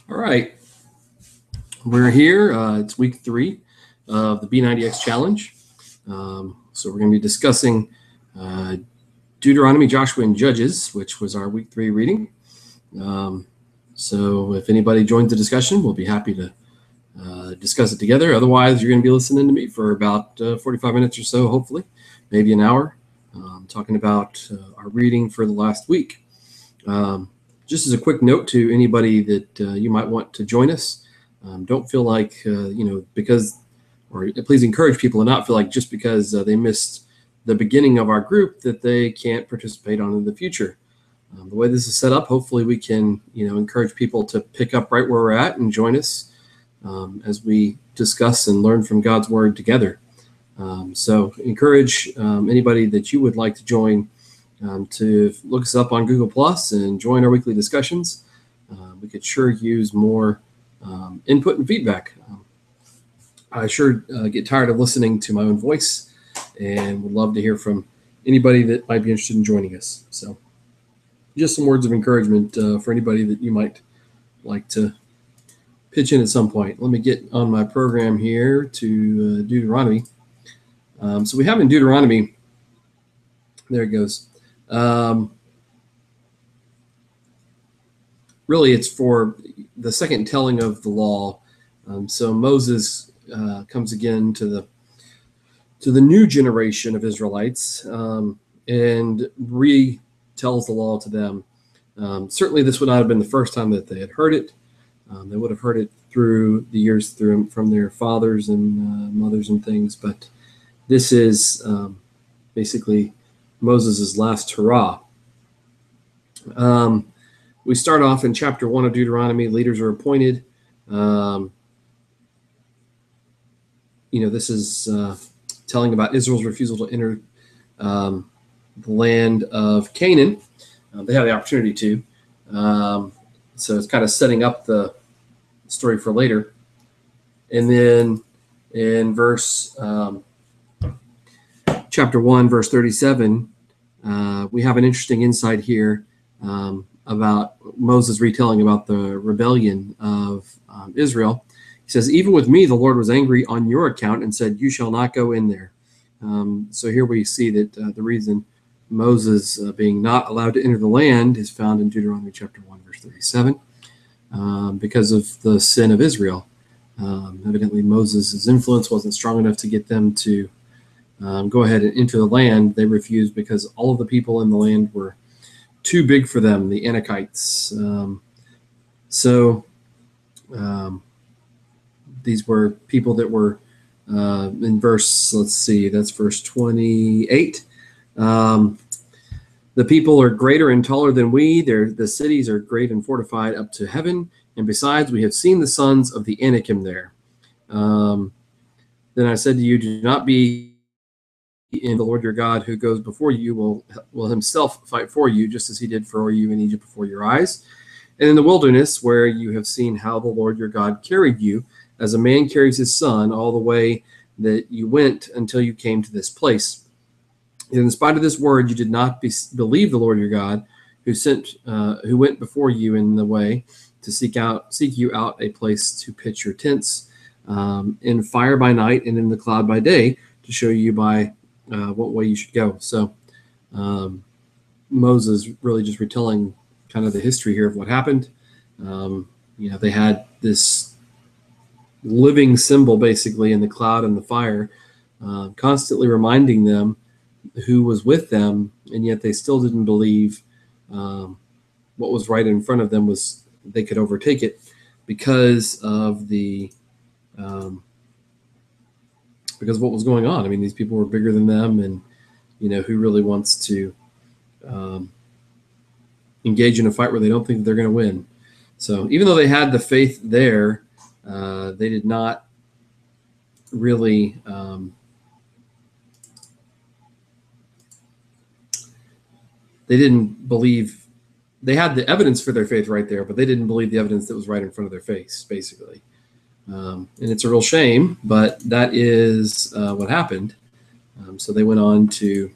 All right, we're here. It's week 3 of the B90X Challenge. So we're going to be discussing Deuteronomy, Joshua, and Judges, which was our week 3 reading. So if anybody joins the discussion, we'll be happy to discuss it together. Otherwise, you're going to be listening to me for about 45 minutes or so, hopefully, maybe an hour, talking about our reading for the last week. Just as a quick note to anybody that you might want to join us, don't feel like, please encourage people to not feel like just because they missed the beginning of our group that they can't participate on in the future. The way this is set up, hopefully we can, encourage people to pick up right where we're at and join us as we discuss and learn from God's Word together. So encourage anybody that you would like to join to look us up on Google Plus and join our weekly discussions. We could sure use more input and feedback. I sure get tired of listening to my own voice and would love to hear from anybody that might be interested in joining us. So just some words of encouragement for anybody that you might like to pitch in at some point. Let me get on my program here to Deuteronomy. So we have in Deuteronomy, there it goes. Really, it's for the second telling of the law. So Moses comes again to the new generation of Israelites and retells the law to them. Certainly, this would not have been the first time that they had heard it. They would have heard it through the years from their fathers and mothers and things. But this is basically Moses' last hurrah. We start off in chapter 1 of Deuteronomy. Leaders are appointed. This is telling about Israel's refusal to enter the land of Canaan. They had the opportunity to. So it's kind of setting up the story for later. And then in chapter 1, verse 37, we have an interesting insight here about Moses retelling about the rebellion of Israel. He says, even with me, the Lord was angry on your account and said, you shall not go in there. So here we see that the reason Moses being not allowed to enter the land is found in Deuteronomy chapter 1, verse 37, because of the sin of Israel. Evidently, Moses' influence wasn't strong enough to get them to go ahead and enter the land. They refused because all of the people in the land were too big for them, the Anakites. These were people that were in that's verse 28. The people are greater and taller than we. The cities are great and fortified up to heaven. And besides, we have seen the sons of the Anakim there. Then I said to you, do not be in the Lord your God who goes before you will himself fight for you, just as he did for you in Egypt before your eyes. And in the wilderness, where you have seen how the Lord your God carried you, as a man carries his son, all the way that you went until you came to this place. And in spite of this word, you did not believe the Lord your God, who went before you in the way to seek you out a place to pitch your tents, in fire by night and in the cloud by day, to show you by what way you should go. So Moses really just retelling kind of the history here of what happened. They had this living symbol basically in the cloud and the fire, constantly reminding them who was with them, and yet they still didn't believe what was right in front of them was they could overtake it because of because of what was going on. I mean, these people were bigger than them, and who really wants to engage in a fight where they don't think they're going to win? So even though they had the faith there, they did not really they didn't believe. They had the evidence for their faith right there, but they didn't believe the evidence that was right in front of their face, basically. And it's a real shame, but that is what happened. So they went on to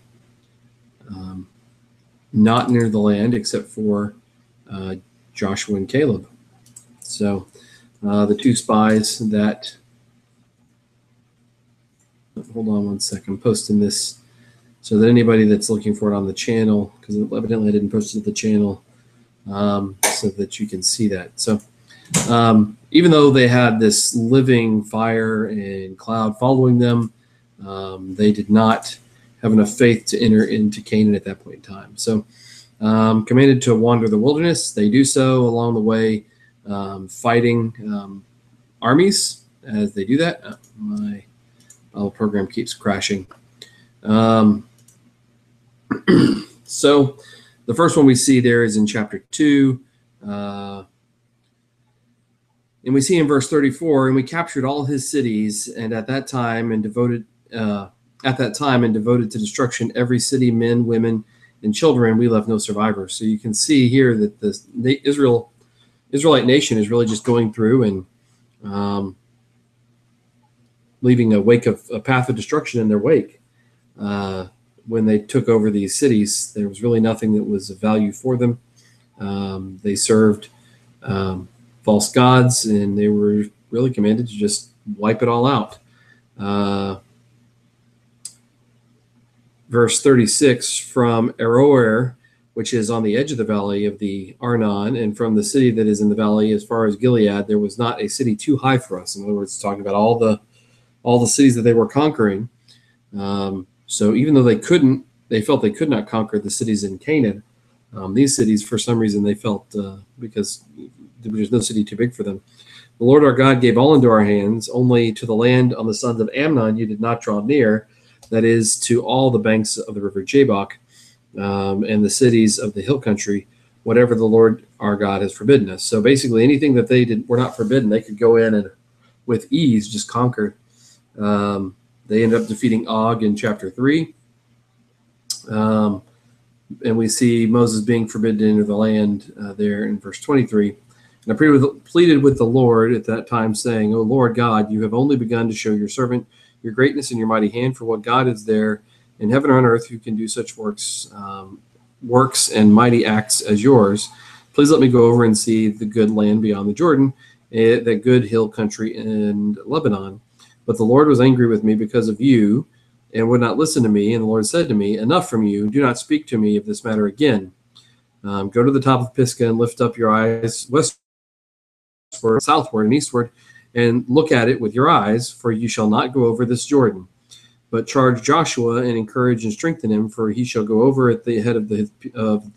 not enter the land except for Joshua and Caleb. So the two spies that, hold on one second, I'm posting this so that anybody that's looking for it on the channel, because evidently I didn't post it to the channel, so that you can see that. So even though they had this living fire and cloud following them, they did not have enough faith to enter into Canaan at that point in time. So commanded to wander the wilderness, they do so along the way, fighting armies as they do that. My program keeps crashing. So the first one we see there is in chapter 2. And we see in verse 34, and we captured all his cities, and at that time and devoted to destruction every city, men, women, and children. We left no survivors. So you can see here that the Israelite nation is really just going through and leaving a path of destruction in their wake. When they took over these cities, there was really nothing that was of value for them. They served false gods, and they were really commanded to just wipe it all out. Verse 36, from Aroer, which is on the edge of the valley of the Arnon, and from the city that is in the valley as far as Gilead, there was not a city too high for us. In other words, talking about all the cities that they were conquering. So even though they felt they could not conquer the cities in Canaan, these cities, for some reason, they felt, because there was no city too big for them. The Lord our God gave all into our hands, only to the land on the sons of Ammon you did not draw near, that is, to all the banks of the river Jabbok, and the cities of the hill country, whatever the Lord our God has forbidden us. So basically anything that they were not forbidden, they could go in and with ease just conquer. They ended up defeating Og in chapter 3. And we see Moses being forbidden to enter the land there in verse 23. And I pleaded with the Lord at that time, saying, O Lord God, you have only begun to show your servant your greatness and your mighty hand, for what God is there in heaven or on earth who can do such works and mighty acts as yours. Please let me go over and see the good land beyond the Jordan, that good hill country in Lebanon. But the Lord was angry with me because of you and would not listen to me. And the Lord said to me, enough from you. Do not speak to me of this matter again. Go to the top of Pisgah and lift up your eyes westward, southward, and eastward, and look at it with your eyes, for you shall not go over this Jordan. But charge Joshua and encourage and strengthen him, for he shall go over at the head of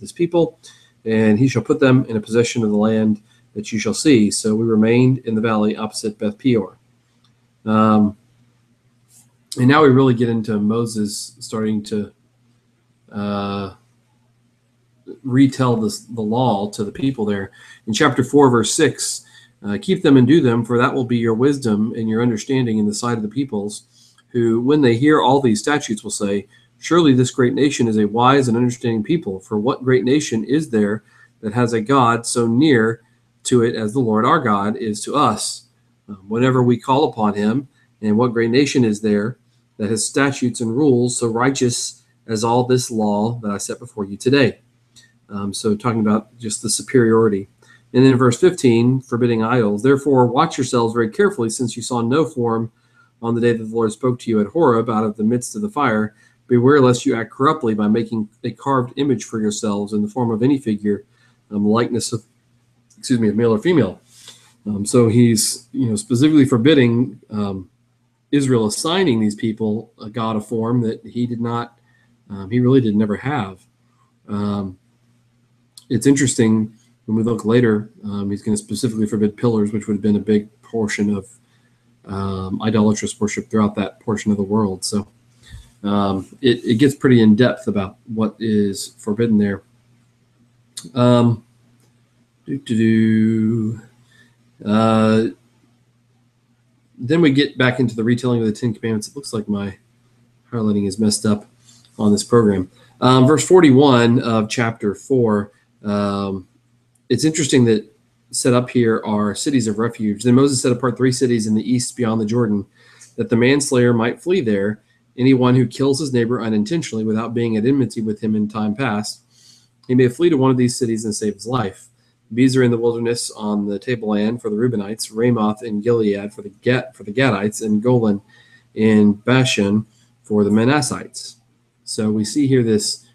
this people, and he shall put them in a possession of the land that you shall see. So we remained in the valley opposite Beth Peor. And now we really get into Moses starting to retell the law to the people there. In chapter 4, verse 6, keep them and do them, for that will be your wisdom and your understanding in the sight of the peoples, who, when they hear all these statutes, will say, surely this great nation is a wise and understanding people. For what great nation is there that has a God so near to it as the Lord our God is to us, whenever we call upon him? And what great nation is there that has statutes and rules so righteous as all this law that I set before you today? So talking about just the superiority. And then verse 15, forbidding idols. Therefore, watch yourselves very carefully, since you saw no form on the day that the Lord spoke to you at Horeb out of the midst of the fire. Beware lest you act corruptly by making a carved image for yourselves in the form of any figure, likeness of, male or female. So he's, specifically forbidding Israel assigning these people a god of form that he did not, he really did never have. It's interesting. When we look later, he's going to specifically forbid pillars, which would have been a big portion of idolatrous worship throughout that portion of the world. So it gets pretty in depth about what is forbidden there. Then we get back into the retelling of the Ten Commandments. It looks like my highlighting is messed up on this program. Verse 41 of chapter 4. It's interesting that set up here are cities of refuge. Then Moses set apart 3 cities in the east beyond the Jordan, that the manslayer might flee there, anyone who kills his neighbor unintentionally without being at enmity with him in time past. He may flee to one of these cities and save his life. Bezer in the wilderness on the tableland for the Reubenites, Ramoth in Gilead for the Gadites, and Golan in Bashan for the Manassites. So we see here this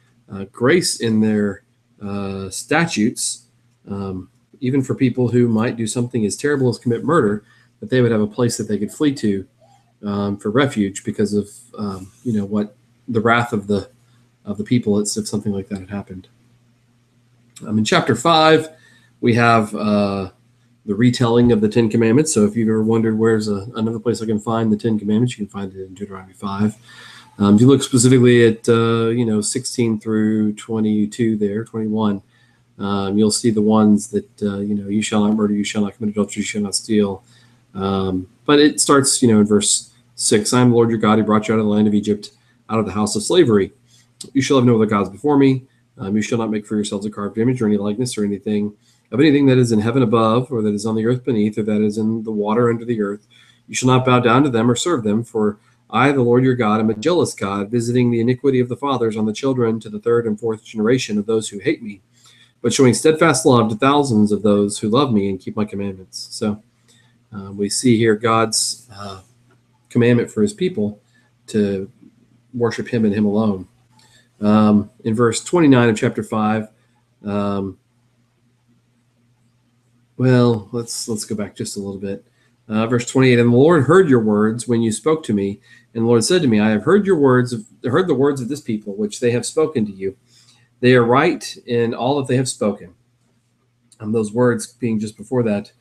grace in their statutes, even for people who might do something as terrible as commit murder, that they would have a place that they could flee to for refuge because of what the wrath of the people if something like that had happened. In chapter 5, we have the retelling of the Ten Commandments. So if you've ever wondered where's another place I can find the Ten Commandments, you can find it in Deuteronomy 5. If you look specifically at 16 through 22 there, 21, you'll see the ones that you shall not murder, you shall not commit adultery, you shall not steal. But it starts in verse 6. I am the Lord your God who brought you out of the land of Egypt, out of the house of slavery. You shall have no other gods before me. You shall not make for yourselves a carved image or any likeness or anything that is in heaven above, or that is on the earth beneath, or that is in the water under the earth. You shall not bow down to them or serve them, for I, the Lord your God, am a jealous God, visiting the iniquity of the fathers on the children to the third and fourth generation of those who hate me, but showing steadfast love to thousands of those who love me and keep my commandments. So we see here God's commandment for his people to worship him and him alone. In verse 29 of chapter 5, let's go back just a little bit. Verse 28, and the Lord heard your words when you spoke to me, and the Lord said to me, I have heard the words of this people, which they have spoken to you. They are right in all that they have spoken. Those words being just before that.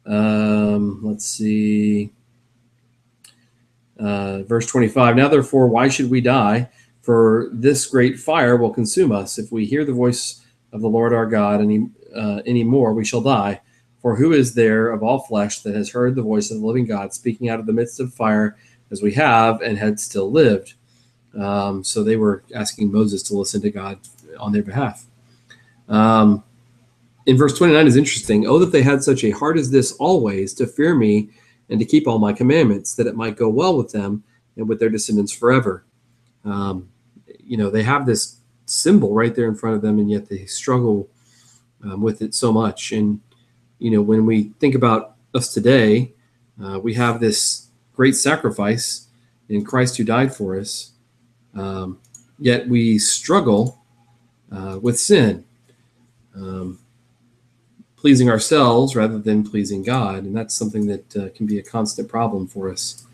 Let's see. Verse 25, now therefore, why should we die? For this great fire will consume us. If we hear the voice of the Lord our God any more, we shall die. For who is there of all flesh that has heard the voice of the living God speaking out of the midst of fire as we have and had still lived? So they were asking Moses to listen to God on their behalf. In verse 29 is interesting. Oh, that they had such a heart as this always, to fear me and to keep all my commandments, that it might go well with them and with their descendants forever. They have this symbol right there in front of them, and yet they struggle with it so much. And, when we think about us today, we have this great sacrifice in Christ who died for us, yet we struggle with sin, pleasing ourselves rather than pleasing God. And that's something that can be a constant problem for us.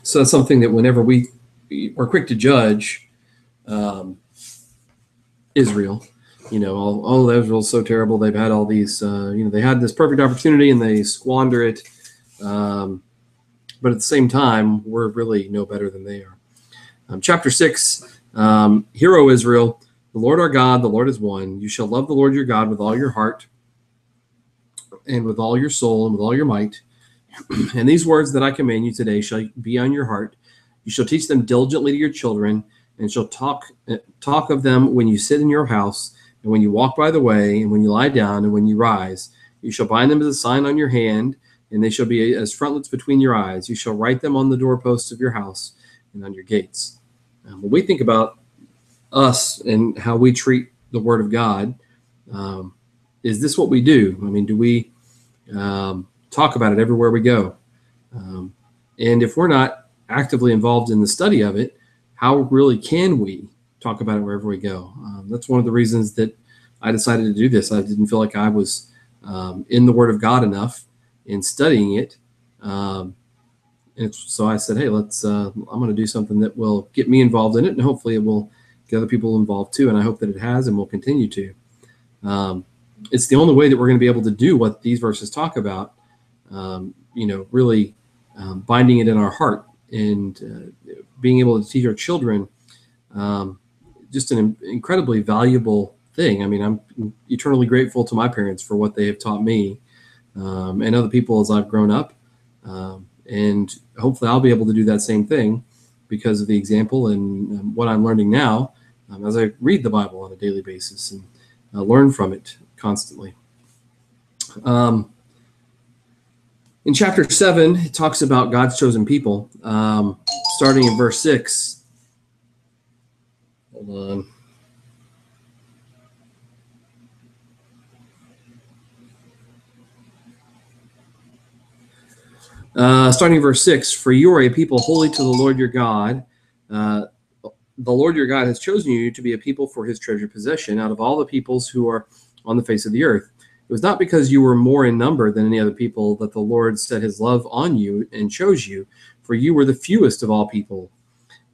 So that's something that whenever we are quick to judge Israel, Israel's so terrible. They've had all these, they had this perfect opportunity and they squander it. But at the same time, we're really no better than they are. Chapter 6, Hear, O Israel, the Lord our God, the Lord is one. You shall love the Lord your God with all your heart and with all your soul and with all your might. And these words that I command you today shall be on your heart. You shall teach them diligently to your children, and shall talk of them when you sit in your house, and when you walk by the way, and when you lie down, and when you rise. You shall bind them as a sign on your hand, and they shall be as frontlets between your eyes. You shall write them on the doorposts of your house and on your gates. When we think about us and how we treat the Word of God, is this what we do? I mean, do we talk about it everywhere we go? And if we're not actively involved in the study of it, how really can we talk about it wherever we go? That's one of the reasons that I decided to do this. I didn't feel like I was in the Word of God enough in studying it. And so I said, hey, I'm going to do something that will get me involved in it, and hopefully it will get other people involved too. And I hope that it has and will continue to. It's the only way that we're going to be able to do what these verses talk about, really binding it in our heart and being able to teach our children just an incredibly valuable thing. I mean, I'm eternally grateful to my parents for what they have taught me and other people as I've grown up. And hopefully I'll be able to do that same thing because of the example and what I'm learning now as I read the Bible on a daily basis and learn from it constantly. In chapter 7, it talks about God's chosen people, starting in verse 6. Hold on. Starting in verse 6, for you are a people holy to the Lord your God. The Lord your God has chosen you to be a people for his treasured possession out of all the peoples who are on the face of the earth. It was not because you were more in number than any other people that the Lord set his love on you and chose you, for you were the fewest of all people.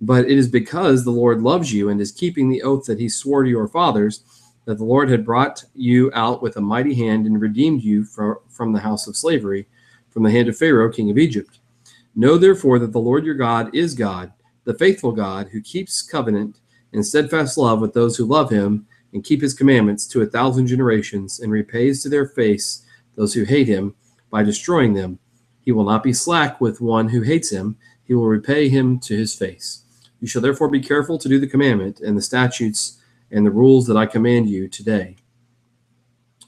But it is because the Lord loves you and is keeping the oath that he swore to your fathers, that the Lord had brought you out with a mighty hand and redeemed you from the house of slavery, from the hand of Pharaoh, king of Egypt. Know therefore that the Lord your God is God, the faithful God, who keeps covenant and steadfast love with those who love him and keep his commandments to 1,000 generations, and repays to their face those who hate him by destroying them. He will not be slack with one who hates him. He will repay him to his face. You shall therefore be careful to do the commandment and the statutes and the rules that I command you today.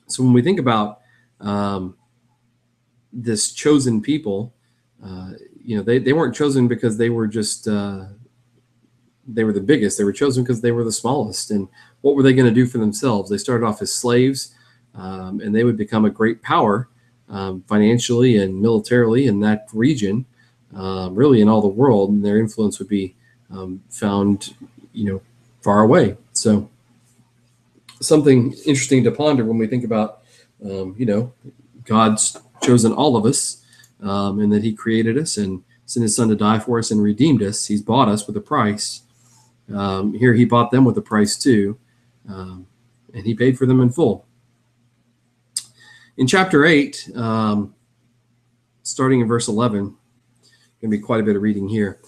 So when we think about this chosen people, they weren't chosen because they were just they were the biggest. They were chosen because they were the smallest. And what were they going to do for themselves? They started off as slaves, and they would become a great power financially and militarily in that region, really in all the world. And their influence would be found, far away. So something interesting to ponder when we think about, God's chosen all of us, and that he created us and sent his son to die for us and redeemed us. He's bought us with a price. Here he bought them with a price too, and he paid for them in full. In chapter 8, starting in verse 11, going to be quite a bit of reading here.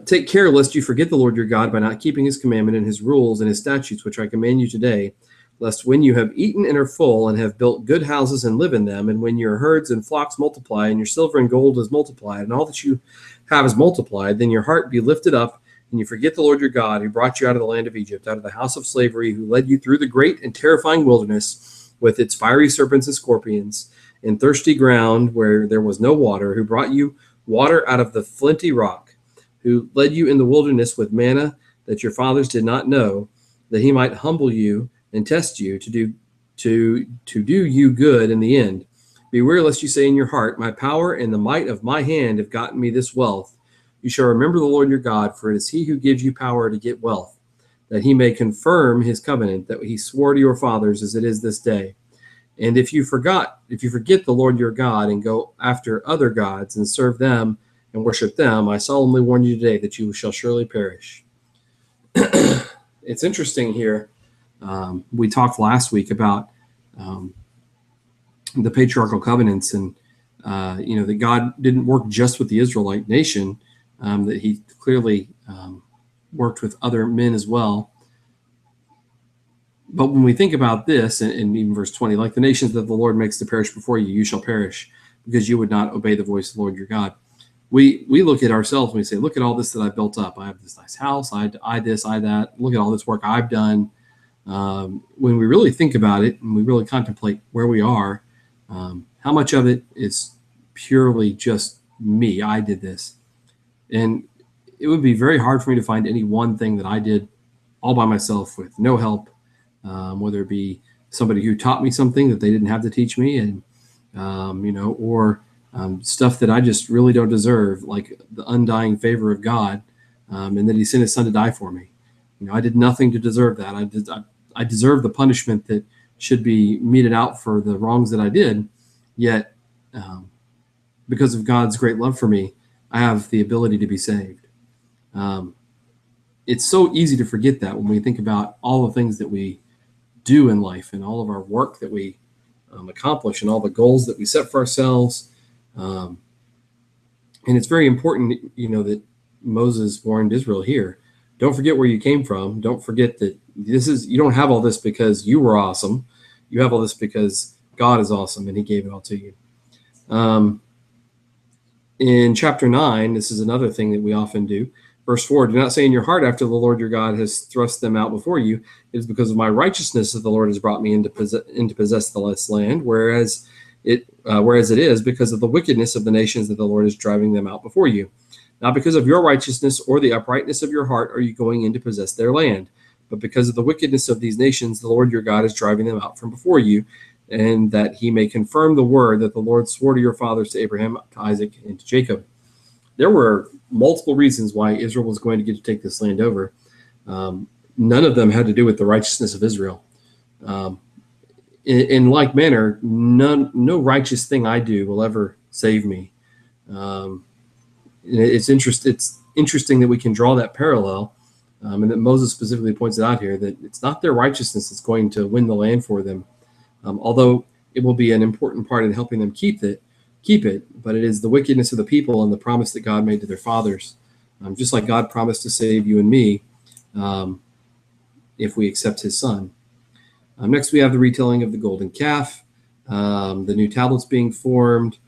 Take care lest you forget the Lord your God by not keeping his commandment and his rules and his statutes, which I command you today, lest when you have eaten and are full and have built good houses and live in them, and when your herds and flocks multiply and your silver and gold is multiplied and all that you have is multiplied, then your heart be lifted up and you forget the Lord your God who brought you out of the land of Egypt, out of the house of slavery, who led you through the great and terrifying wilderness with its fiery serpents and scorpions, in thirsty ground where there was no water, who brought you water out of the flinty rock, who led you in the wilderness with manna that your fathers did not know, that he might humble you and test you to do you good in the end. Beware lest you say in your heart, my power and the might of my hand have gotten me this wealth. You shall remember the Lord your God, for it is he who gives you power to get wealth, that he may confirm his covenant that he swore to your fathers as it is this day. And if you forget the Lord your God and go after other gods and serve them and worship them, I solemnly warn you today that you shall surely perish. It's interesting here. We talked last week about the patriarchal covenants, and that God didn't work just with the Israelite nation, that he clearly worked with other men as well. But when we think about this, and even verse 20, like the nations that the Lord makes to perish before you, you shall perish, because you would not obey the voice of the Lord your God. We look at ourselves and we say, look at all this that I've built up. I have this nice house, I this, I that. Look at all this work I've done. When we really think about it and we really contemplate where we are, how much of it is purely just me? I did this. And it would be very hard for me to find any one thing that I did all by myself with no help, whether it be somebody who taught me something that they didn't have to teach me, and or stuff that I just really don't deserve, like the undying favor of God, and that he sent his son to die for me. I did nothing to deserve that. I deserve the punishment that should be meted out for the wrongs that I did. Yet, because of God's great love for me, I have the ability to be saved. It's so easy to forget that when we think about all the things that we do in life and all of our work that we accomplish and all the goals that we set for ourselves. And it's very important, that Moses warned Israel here. Don't forget where you came from. Don't forget that you don't have all this because you were awesome. You have all this because God is awesome and he gave it all to you. In chapter 9, this is another thing that we often do. Verse 4, do not say in your heart after the Lord your God has thrust them out before you, it is because of my righteousness that the Lord has brought me in to possess the land, whereas it is because of the wickedness of the nations that the Lord is driving them out before you. Not because of your righteousness or the uprightness of your heart are you going in to possess their land, but because of the wickedness of these nations, the Lord your God is driving them out from before you, and that he may confirm the word that the Lord swore to your fathers, to Abraham, to Isaac, and to Jacob. There were multiple reasons why Israel was going to get to take this land over. None of them had to do with the righteousness of Israel. In like manner, no righteous thing I do will ever save me. It's interesting that we can draw that parallel, and that Moses specifically points it out here, that it's not their righteousness that's going to win the land for them, although it will be an important part in helping them keep it, but it is the wickedness of the people and the promise that God made to their fathers, just like God promised to save you and me if we accept his son. Next, we have the retelling of the golden calf, the new tablets being formed,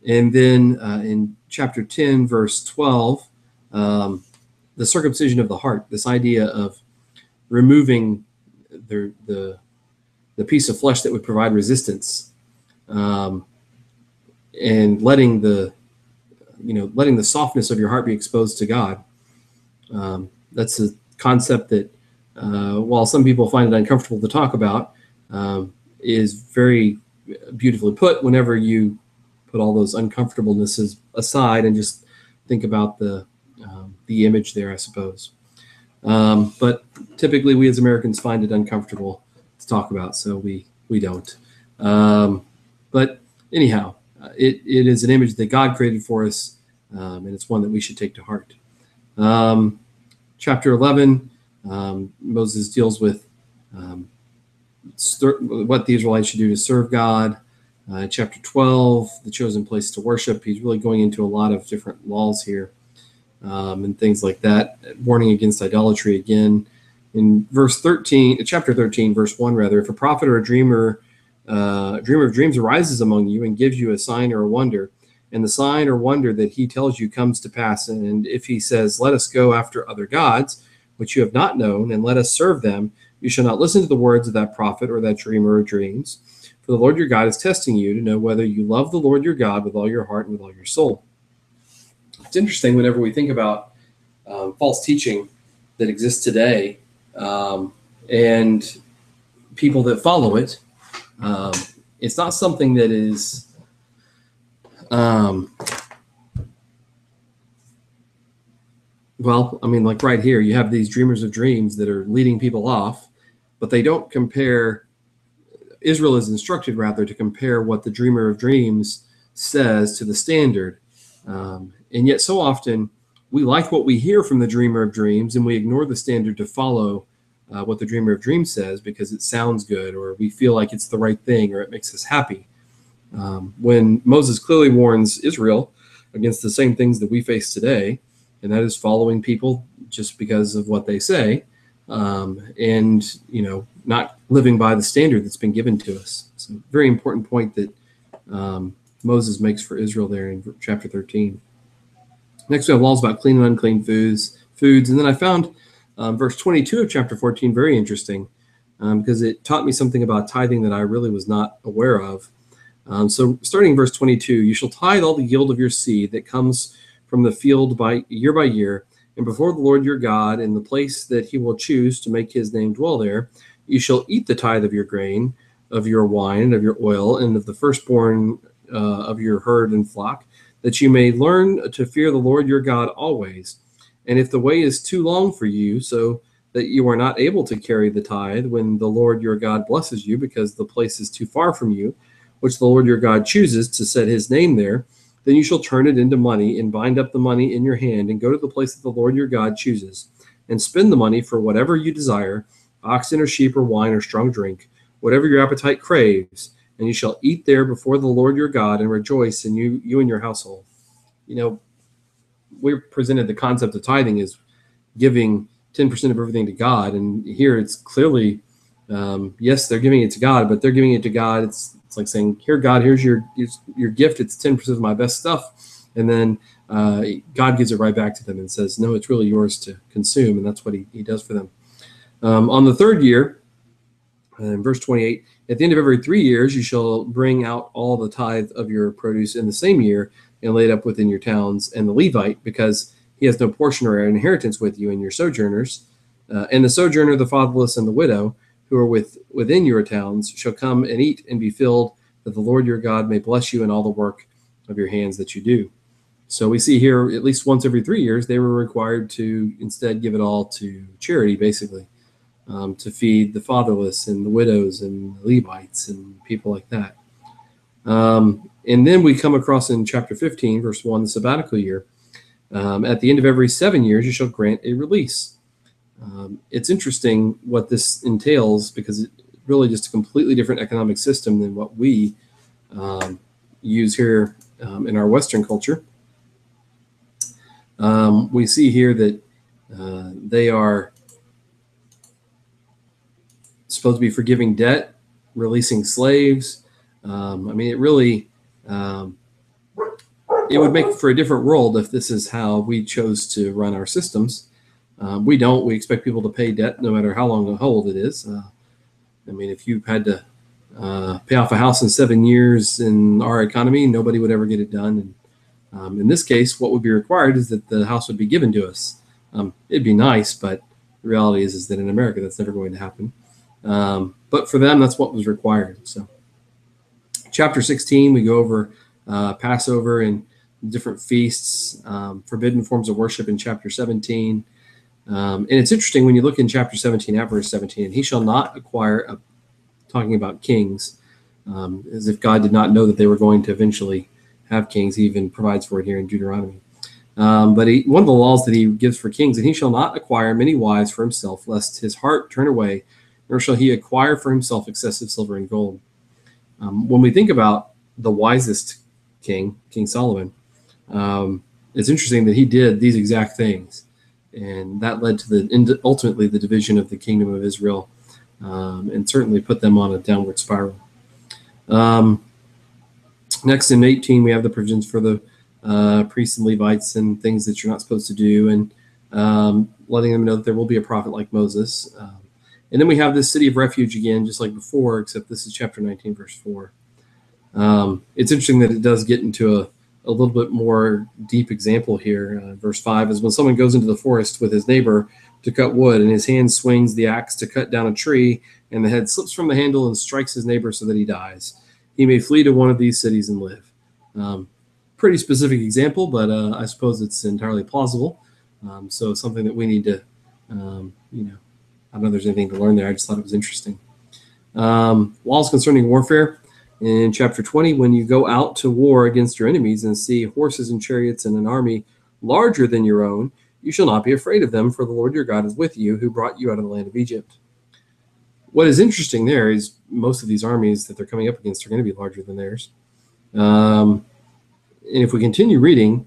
and then in chapter 10, verse 12, the circumcision of the heart, this idea of removing the piece of flesh that would provide resistance, and letting the softness of your heart be exposed to God. That's a concept that, while some people find it uncomfortable to talk about, is very beautifully put whenever you put all those uncomfortablenesses aside and just think about the image there, I suppose. But typically we as Americans find it uncomfortable to talk about, so we don't. But anyhow, it is an image that God created for us, and it's one that we should take to heart. Chapter 11, Moses deals with what the Israelites should do to serve God. Chapter 12, the chosen place to worship. He's really going into a lot of different laws here, and things like that. Warning against idolatry again. In chapter 13, verse 1, rather, if a prophet or a dreamer of dreams arises among you and gives you a sign or a wonder, and the sign or wonder that he tells you comes to pass, and if he says, let us go after other gods, which you have not known, and let us serve them, you shall not listen to the words of that prophet or that dreamer of dreams. For the Lord your God is testing you to know whether you love the Lord your God with all your heart and with all your soul. It's interesting whenever we think about false teaching that exists today, and people that follow it. It's not something that is like right here, you have these dreamers of dreams that are leading people off, but they don't compare. Israel is instructed rather to compare what the dreamer of dreams says to the standard. And yet so often we like what we hear from the dreamer of dreams, and we ignore the standard to follow what the dreamer of dreams says because it sounds good, or we feel like it's the right thing, or it makes us happy. When Moses clearly warns Israel against the same things that we face today, and that is following people just because of what they say, and not living by the standard that's been given to us. It's a very important point that Moses makes for Israel there in chapter 13. Next, we have laws about clean and unclean foods, and then I found verse 22 of chapter 14 very interesting, because it taught me something about tithing that I really was not aware of. So starting in verse 22, you shall tithe all the yield of your seed that comes from the field by year, and before the Lord your God in the place that he will choose to make his name dwell there, you shall eat the tithe of your grain, of your wine, and of your oil, and of the firstborn of your herd and flock, that you may learn to fear the Lord your God always. And if the way is too long for you, so that you are not able to carry the tithe when the Lord your God blesses you, because the place is too far from you, which the Lord your God chooses to set his name there, then you shall turn it into money and bind up the money in your hand and go to the place that the Lord your God chooses, and spend the money for whatever you desire, oxen or sheep or wine or strong drink, whatever your appetite craves, and you shall eat there before the Lord your God and rejoice in you and your household. We're presented the concept of tithing as giving 10% of everything to God, and here it's clearly, yes, they're giving it to God, but they're giving it to God. It's like saying, here, God, here's your gift. It's 10% of my best stuff. And then God gives it right back to them and says, no, it's really yours to consume. And that's what he does for them. On the third year, in verse 28, at the end of every 3 years, you shall bring out all the tithe of your produce in the same year and lay it up within your towns. And the Levite, because he has no portion or inheritance with you and your sojourners, and the sojourner, the fatherless, and the widow, who are within your towns shall come and eat and be filled, that the Lord your God may bless you in all the work of your hands that you do. So we see here, at least once every 3 years, they were required to instead give it all to charity, basically, to feed the fatherless and the widows and the Levites and people like that. And then we come across in chapter 15, verse 1, the sabbatical year. At the end of every 7 years, you shall grant a release. It's interesting what this entails, because it's really just a completely different economic system than what we use here in our Western culture. We see here that they are supposed to be forgiving debt, releasing slaves. I mean, it really, it would make for a different world if this is how we chose to run our systems. We don't. We expect people to pay debt no matter how long or how old it is. I mean, if you've had to pay off a house in 7 years in our economy, nobody would ever get it done. And in this case, what would be required is that the house would be given to us. It'd be nice, but the reality is that in America, that's never going to happen. But for them, that's what was required. So chapter 16, we go over Passover and different feasts, forbidden forms of worship in chapter 17. And it's interesting when you look in chapter 17 at verse 17, and he shall not acquire, talking about kings, as if God did not know that they were going to eventually have kings. He even provides for it here in Deuteronomy. But one of the laws that he gives for kings, and he shall not acquire many wives for himself, lest his heart turn away, nor shall he acquire for himself excessive silver and gold. When we think about the wisest king, King Solomon, it's interesting that he did these exact things. And that led to ultimately the division of the kingdom of Israel, and certainly put them on a downward spiral. Next in 18, we have the provisions for the priests and Levites and things that you're not supposed to do, and letting them know that there will be a prophet like Moses. And then we have this city of refuge again, just like before, except this is chapter 19, verse 4. It's interesting that it does get into a little bit more deep example here. Verse 5 is when someone goes into the forest with his neighbor to cut wood, and his hand swings the axe to cut down a tree, and the head slips from the handle and strikes his neighbor so that he dies. He may flee to one of these cities and live. Pretty specific example, but I suppose it's entirely plausible. So something that we need to, I don't know if there's anything to learn there. I just thought it was interesting. Laws concerning warfare. In chapter 20, when you go out to war against your enemies and see horses and chariots and an army larger than your own, you shall not be afraid of them, for the Lord your God is with you, who brought you out of the land of Egypt. What is interesting there is most of these armies that they're coming up against are going to be larger than theirs. And if we continue reading,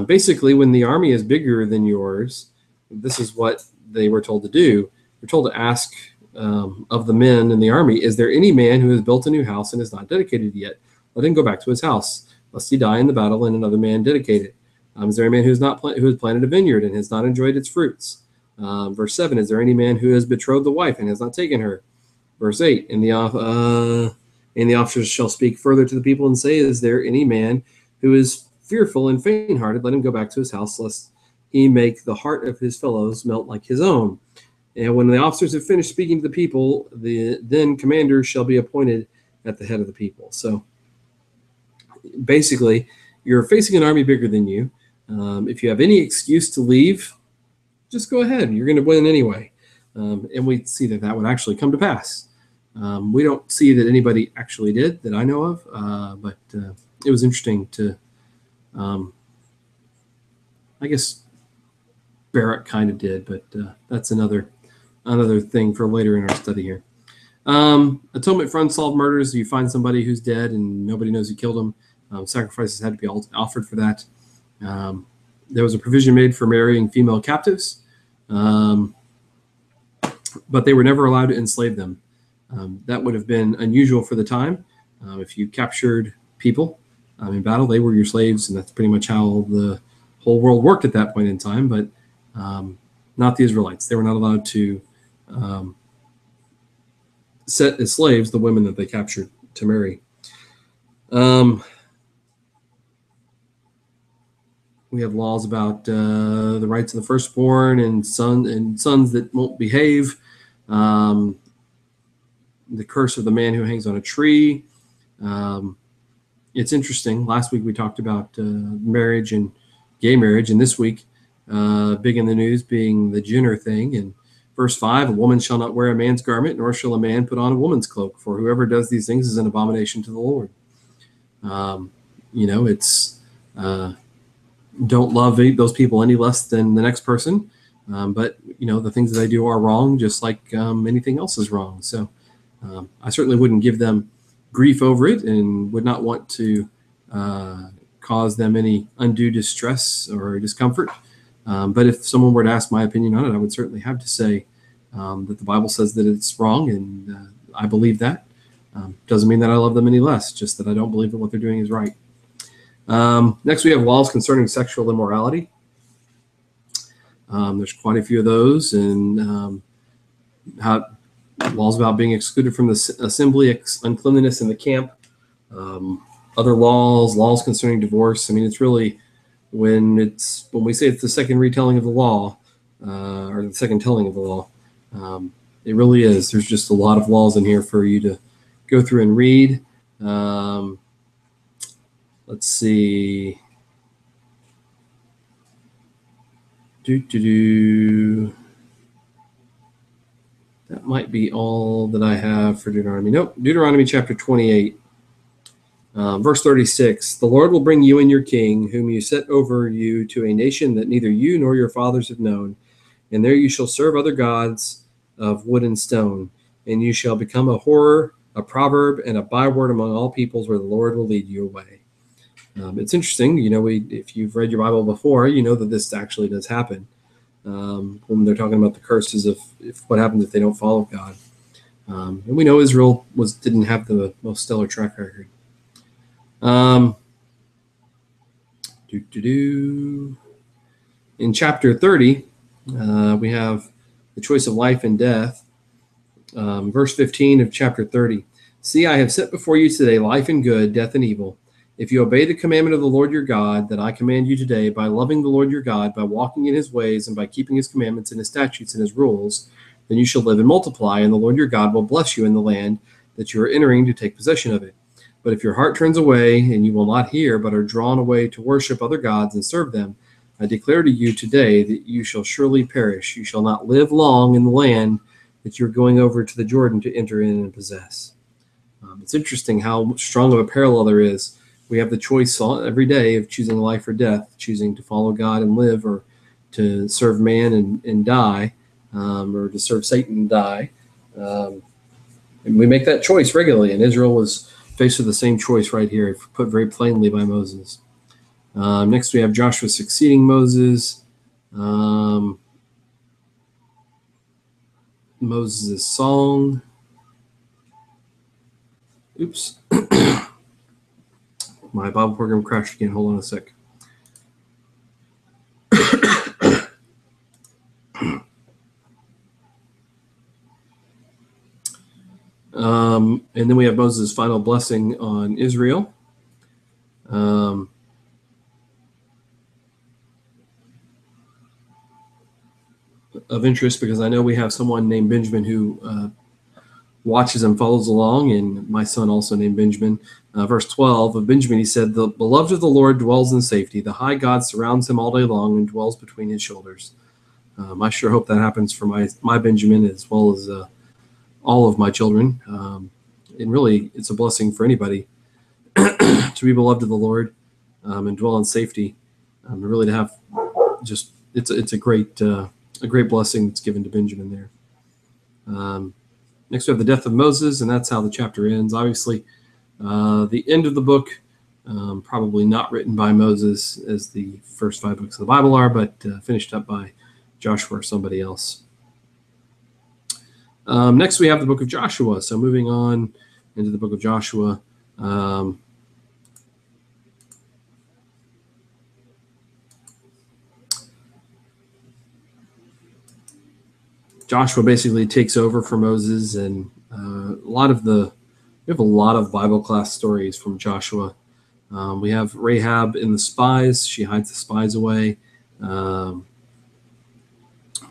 basically when the army is bigger than yours, this is what they were told to do. They're told to ask of the men in the army, is there any man who has built a new house and is not dedicated yet? Let him go back to his house, lest he die in the battle and another man dedicate it. Is there a man who has planted a vineyard and has not enjoyed its fruits? Verse 7, is there any man who has betrothed a wife and has not taken her? Verse 8, and the officers shall speak further to the people and say, is there any man who is fearful and faint-hearted? Let him go back to his house, lest he make the heart of his fellows melt like his own. And when the officers have finished speaking to the people, then commanders shall be appointed at the head of the people. So basically, you're facing an army bigger than you. If you have any excuse to leave, just go ahead. You're going to win anyway. And we see that would actually come to pass. We don't see that anybody actually did that I know of, but it was interesting to, I guess Barak kind of did, but that's another thing for later in our study here. Atonement for unsolved murders. You find somebody who's dead and nobody knows who killed him. Sacrifices had to be offered for that. There was a provision made for marrying female captives, but they were never allowed to enslave them. That would have been unusual for the time. If you captured people in battle, they were your slaves, and that's pretty much how the whole world worked at that point in time, but not the Israelites. They were not allowed to set as slaves the women that they captured to marry. We have laws about the rights of the firstborn and sons that won't behave. the curse of the man who hangs on a tree. It's interesting. Last week we talked about marriage and gay marriage, and this week, big in the news being the Jenner thing. And verse 5, a woman shall not wear a man's garment, nor shall a man put on a woman's cloak, for whoever does these things is an abomination to the Lord. It's don't love those people any less than the next person. But the things that they do are wrong, just like anything else is wrong. So I certainly wouldn't give them grief over it, and would not want to cause them any undue distress or discomfort. But if someone were to ask my opinion on it, I would certainly have to say that the Bible says that it's wrong, and I believe that. Doesn't mean that I love them any less, just that I don't believe that what they're doing is right. Next, we have laws concerning sexual immorality. There's quite a few of those, and how laws about being excluded from the assembly, uncleanliness in the camp, other laws concerning divorce. I mean, it's really when we say it's the second retelling of the law, or the second telling of the law, it really is. There's just a lot of laws in here for you to go through and read. Let's see. That might be all that I have for Deuteronomy. Nope. Deuteronomy chapter 28, verse 36. The Lord will bring you and your king, whom you set over you, to a nation that neither you nor your fathers have known. And there you shall serve other gods of wood and stone. And you shall become a horror, a proverb, and a byword among all peoples, where the Lord will lead you away. It's interesting. If you've read your Bible before, you know that this actually does happen. When they're talking about the curses of what happens if they don't follow God. And we know Israel didn't have the most stellar track record. In chapter 30, we have the choice of life and death. Verse 15 of chapter 30. See, I have set before you today life and good, death and evil. If you obey the commandment of the Lord your God that I command you today, by loving the Lord your God, by walking in his ways, and by keeping his commandments and his statutes and his rules, then you shall live and multiply, and the Lord your God will bless you in the land that you are entering to take possession of it. But if your heart turns away, and you will not hear, but are drawn away to worship other gods and serve them, I declare to you today that you shall surely perish. You shall not live long in the land that you are going over to the Jordan to enter in and possess. It's interesting how strong of a parallel there is. We have the choice every day of choosing life or death, choosing to follow God and live, or to serve man and die, or to serve Satan and die. And we make that choice regularly, and Israel was faced with the same choice right here, put very plainly by Moses. Next, we have Joshua succeeding Moses. Moses' song. Oops. My Bible program crashed again. Hold on a sec. And then we have Moses' final blessing on Israel. Of interest, because I know we have someone named Benjamin who watches and follows along, and my son also named Benjamin. Verse 12 of Benjamin, he said, the beloved of the Lord dwells in safety. The high God surrounds him all day long and dwells between his shoulders. I sure hope that happens for my Benjamin, as well as all of my children. And really, it's a blessing for anybody to be beloved of the Lord and dwell in safety. And really to have just, it's a great blessing that's given to Benjamin there. Next, we have the death of Moses, and that's how the chapter ends. Obviously, the end of the book, probably not written by Moses as the first 5 books of the Bible are, but finished up by Joshua or somebody else. Next, we have the book of Joshua. So moving on into the book of Joshua. Joshua basically takes over for Moses, and we have a lot of Bible class stories from Joshua. We have Rahab and the spies. She hides the spies away. One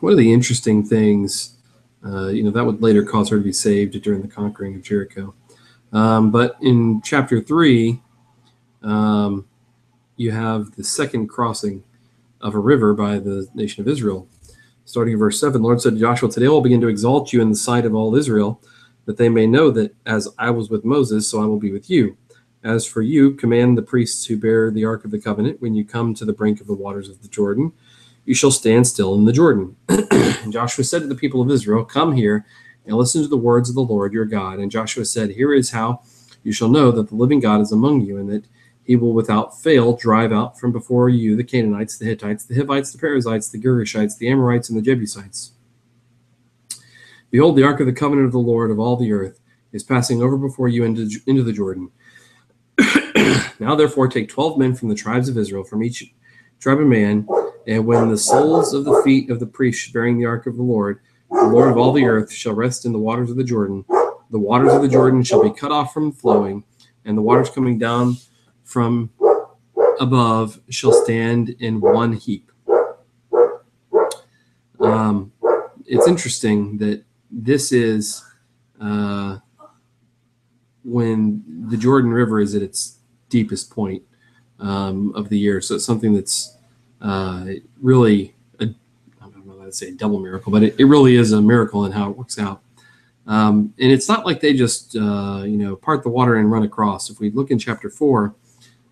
of the interesting things that would later cause her to be saved during the conquering of Jericho. But in chapter 3, you have the second crossing of a river by the nation of Israel. Starting in verse 7, the Lord said to Joshua, "Today I will begin to exalt you in the sight of all Israel, that they may know that as I was with Moses, so I will be with you. As for you, command the priests who bear the ark of the covenant, when you come to the brink of the waters of the Jordan, you shall stand still in the Jordan." And Joshua said to the people of Israel, "Come here and listen to the words of the Lord your God." And Joshua said, "Here is how you shall know that the living God is among you, and that he will without fail drive out from before you the Canaanites, the Hittites, the Hivites, the Perizzites, the Girgashites, the Amorites, and the Jebusites. Behold, the ark of the covenant of the Lord of all the earth is passing over before you into the Jordan. Now therefore take 12 men from the tribes of Israel, from each tribe of man, and when the soles of the feet of the priests bearing the ark of the Lord of all the earth, shall rest in the waters of the Jordan, the waters of the Jordan shall be cut off from flowing, and the waters coming down from above shall stand in one heap." It's interesting that this is when the Jordan River is at its deepest point of the year. So it's something that's really, I don't know how to say a double miracle, but it really is a miracle in how it works out. And it's not like they just, part the water and run across. If we look in chapter 4,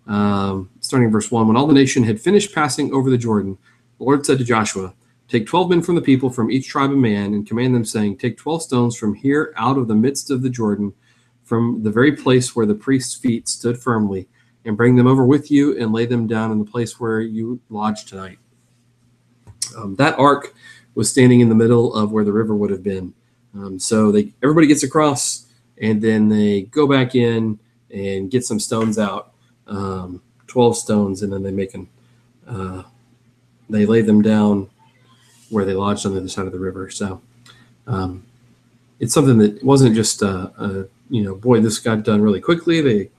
starting in verse 1, when all the nation had finished passing over the Jordan, the Lord said to Joshua, "Take 12 men from the people, from each tribe of man, and command them, saying, Take 12 stones from here out of the midst of the Jordan, from the very place where the priest's feet stood firmly, and bring them over with you and lay them down in the place where you lodge tonight." That ark was standing in the middle of where the river would have been. So everybody gets across, and then they go back in and get some stones out, 12 stones, and then they lay them down where they lodged on the other side of the river. So it's something that wasn't just, boy, this got done really quickly. They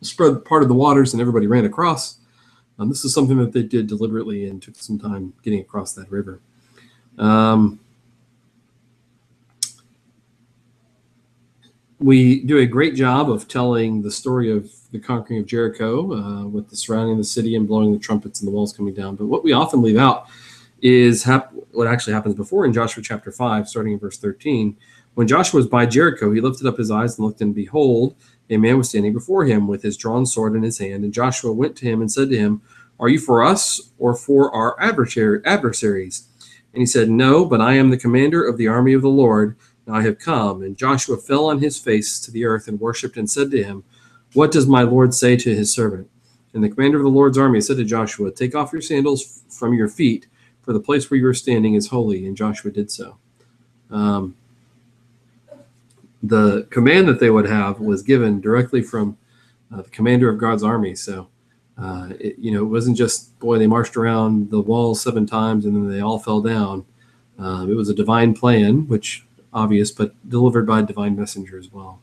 spread part of the waters and everybody ran across. This is something that they did deliberately and took some time getting across that river. We do a great job of telling the story of the conquering of Jericho with the surrounding the city and blowing the trumpets and the walls coming down. But what we often leave out is what actually happens before in Joshua chapter 5, starting in verse 13. When Joshua was by Jericho, he lifted up his eyes and looked, and behold, a man was standing before him with his drawn sword in his hand. And Joshua went to him and said to him, "Are you for us or for our adversaries?" And he said, "No, but I am the commander of the army of the Lord. Now I have come." And Joshua fell on his face to the earth and worshipped and said to him, "What does my Lord say to his servant?" And the commander of the Lord's army said to Joshua, "Take off your sandals from your feet, for the place where you are standing is holy." And Joshua did so. The command that they would have was given directly from the commander of God's army. So, it wasn't just, boy, they marched around the walls 7 times and then they all fell down. It was a divine plan, which obvious, but delivered by a divine messenger as well.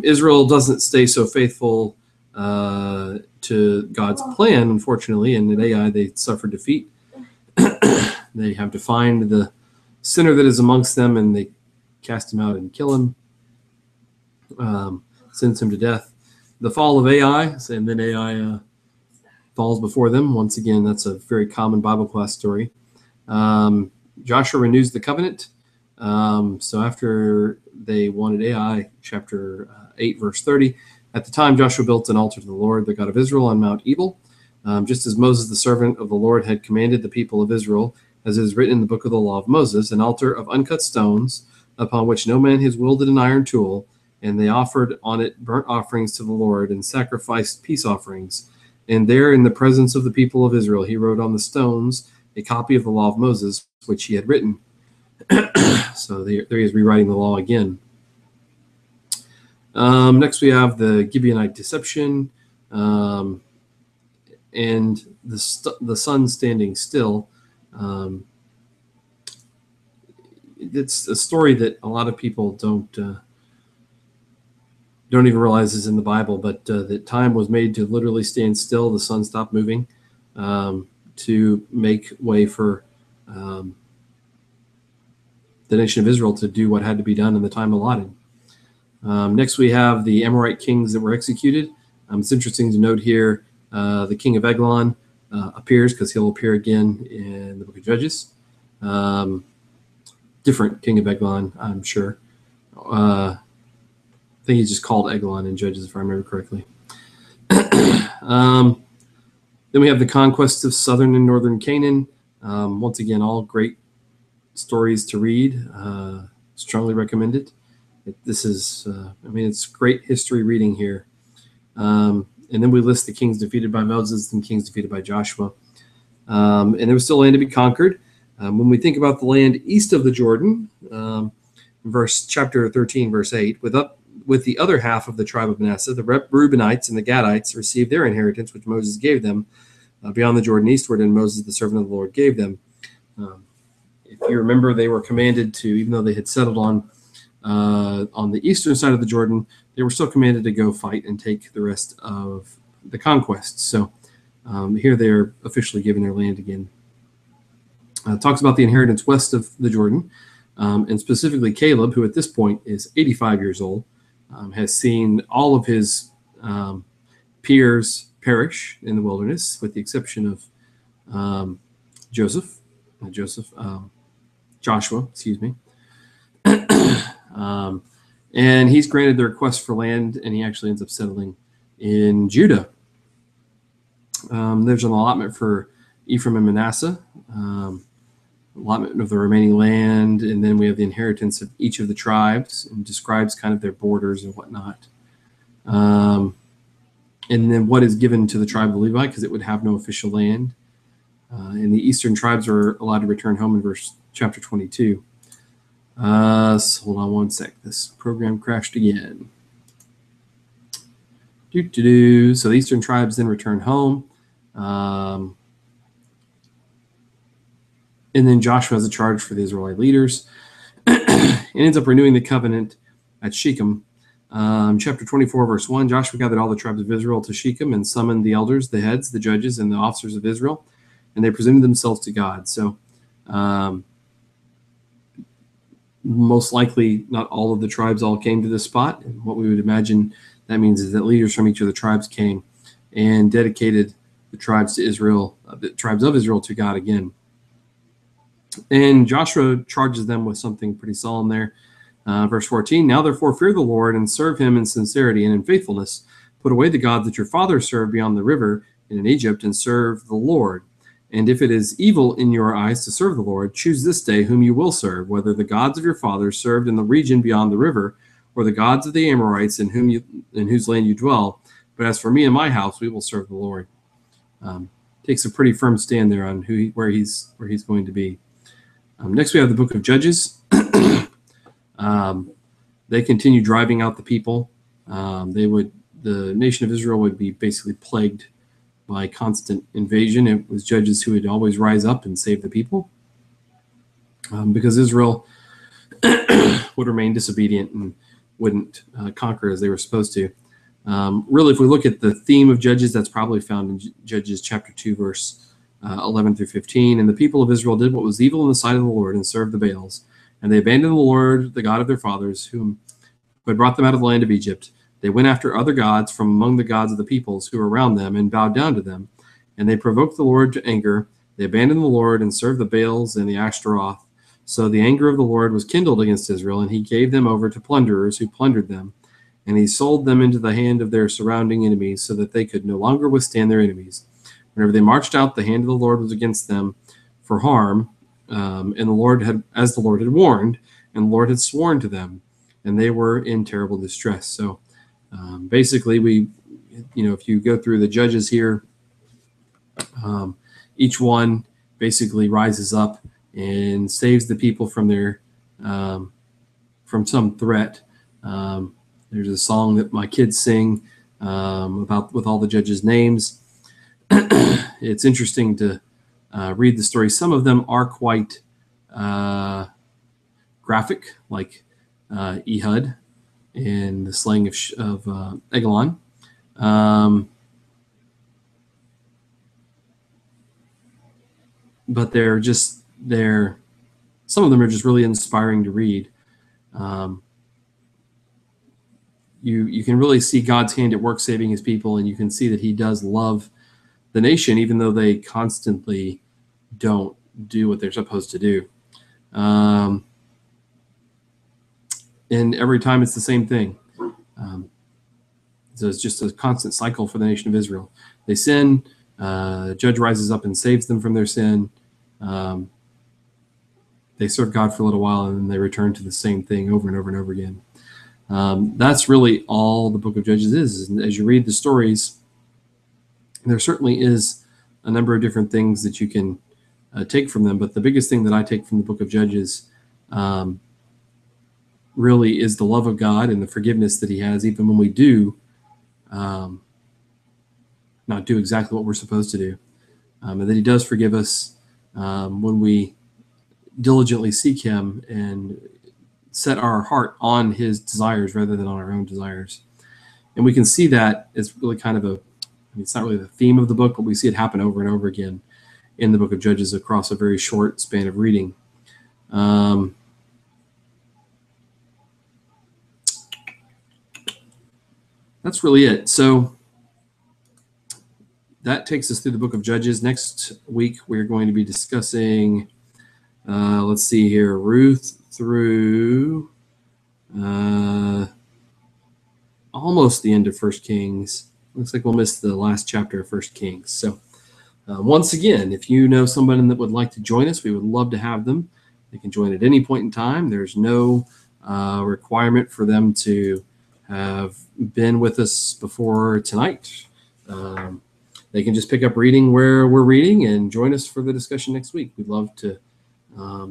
Israel doesn't stay so faithful to God's plan, unfortunately, and at Ai they suffer defeat. They have to find the sinner that is amongst them, and they cast him out and kill him, sends him to death. The fall of Ai, and then Ai falls before them. Once again, that's a very common Bible class story. Joshua renews the covenant. So after they wanted Ai, chapter 8, verse 30, at the time Joshua built an altar to the Lord, the God of Israel, on Mount Ebal, just as Moses, the servant of the Lord, had commanded the people of Israel, as it is written in the book of the law of Moses, an altar of uncut stones, upon which no man has wielded an iron tool, and they offered on it burnt offerings to the Lord and sacrificed peace offerings. And there, in the presence of the people of Israel, he wrote on the stones a copy of the law of Moses, which he had written. So there he is rewriting the law again. Next, we have the Gibeonite deception, and the sun standing still. It's a story that a lot of people don't even realize is in the Bible, but that time was made to literally stand still. The sun stopped moving to make way for the nation of Israel to do what had to be done in the time allotted. Next, we have the Amorite kings that were executed. It's interesting to note here the king of Eglon appears, because he'll appear again in the book of Judges. Different king of Eglon, I'm sure. I think he's just called Eglon in Judges, if I remember correctly. Then we have the conquest of southern and northern Canaan. Once again, all great stories to read. Strongly recommended. This is, it's great history reading here. And then we list the kings defeated by Moses and kings defeated by Joshua. And there was still land to be conquered. When we think about the land east of the Jordan, chapter 13, verse 8, with the other half of the tribe of Manasseh, the Reubenites and the Gadites received their inheritance, which Moses gave them beyond the Jordan eastward, and Moses, the servant of the Lord, gave them. If you remember, they were commanded to, even though they had settled on the eastern side of the Jordan, they were still commanded to go fight and take the rest of the conquest. So here they're officially given their land again. It talks about the inheritance west of the Jordan, and specifically Caleb, who at this point is 85 years old, has seen all of his peers perish in the wilderness, with the exception of Joshua, excuse me. And he's granted the request for land, and he actually ends up settling in Judah. There's an allotment for Ephraim and Manasseh, allotment of the remaining land, and then we have the inheritance of each of the tribes, and describes kind of their borders and whatnot. And then what is given to the tribe of Levi, because it would have no official land. And the eastern tribes are allowed to return home in chapter 22. So hold on one sec. This program crashed again. So the eastern tribes then return home. And then Joshua has a charge for the Israelite leaders and ends up renewing the covenant at Shechem. Chapter 24, verse 1, Joshua gathered all the tribes of Israel to Shechem and summoned the elders, the heads, the judges, and the officers of Israel, and they presented themselves to God. So most likely not all of the tribes all came to this spot. And what we would imagine that means is that leaders from each of the tribes came and dedicated the tribes to Israel, the tribes of Israel, to God again. And Joshua charges them with something pretty solemn there. Verse 14, now therefore fear the Lord and serve him in sincerity and in faithfulness. Put away the gods that your fathers served beyond the river and in Egypt, and serve the Lord. And if it is evil in your eyes to serve the Lord, choose this day whom you will serve, whether the gods of your fathers served in the region beyond the river, or the gods of the Amorites in whose land you dwell. But as for me and my house, we will serve the Lord. Takes a pretty firm stand there on where he's going to be. Next, we have the book of Judges. They continue driving out the people. The nation of Israel would be basically plagued by constant invasion. It was judges who would always rise up and save the people, because Israel would remain disobedient and wouldn't conquer as they were supposed to. Really, if we look at the theme of Judges, that's probably found in Judges chapter 2, verse 11 through 15. And the people of Israel did what was evil in the sight of the Lord and served the Baals. And they abandoned the Lord, the God of their fathers, who had brought them out of the land of Egypt. They went after other gods from among the gods of the peoples who were around them and bowed down to them. And they provoked the Lord to anger. They abandoned the Lord and served the Baals and the Ashtaroth. So the anger of the Lord was kindled against Israel, and he gave them over to plunderers who plundered them. And he sold them into the hand of their surrounding enemies, so that they could no longer withstand their enemies. Whenever they marched out, the hand of the Lord was against them for harm, and the Lord had, as the Lord had warned, and the Lord had sworn to them, and they were in terrible distress. So basically, if you go through the judges here, each one basically rises up and saves the people from from some threat. There's a song that my kids sing with all the judges' names. It's interesting to read the story. Some of them are quite graphic, like Ehud and the slaying of Eglon. But they're some of them are just really inspiring to read. You can really see God's hand at work saving his people, and you can see that he does love the nation, even though they constantly don't do what they're supposed to do. And every time it's the same thing. So it's just a constant cycle for the nation of Israel. They sin, judge rises up and saves them from their sin. They serve God for a little while, and then they return to the same thing over and over and over again. That's really all the book of Judges is. And as you read the stories, there certainly is a number of different things that you can take from them. But the biggest thing that I take from the book of Judges really is the love of God and the forgiveness that he has, even when we do not do exactly what we're supposed to do. And that he does forgive us when we diligently seek him and set our heart on his desires rather than on our own desires. And we can see that as really kind of it's not really the theme of the book, but we see it happen over and over again in the book of Judges across a very short span of reading. That's really it. So that takes us through the book of Judges. Next week, we're going to be discussing, let's see here, Ruth through almost the end of 1 Kings. Looks like we'll miss the last chapter of 1 Kings. So once again, if you know someone that would like to join us, we would love to have them. They can join at any point in time. There's no requirement for them to have been with us before tonight. They can just pick up reading where we're reading and join us for the discussion next week. We'd love to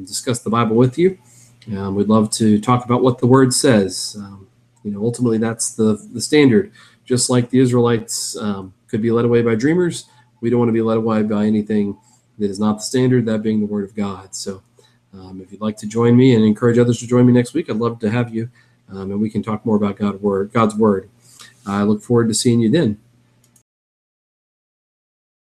discuss the Bible with you. We'd love to talk about what the Word says. Ultimately, that's the standard. Just like the Israelites could be led away by dreamers, we don't want to be led away by anything that is not the standard, that being the Word of God. So if you'd like to join me and encourage others to join me next week, I'd love to have you, and we can talk more about God's Word. I look forward to seeing you then.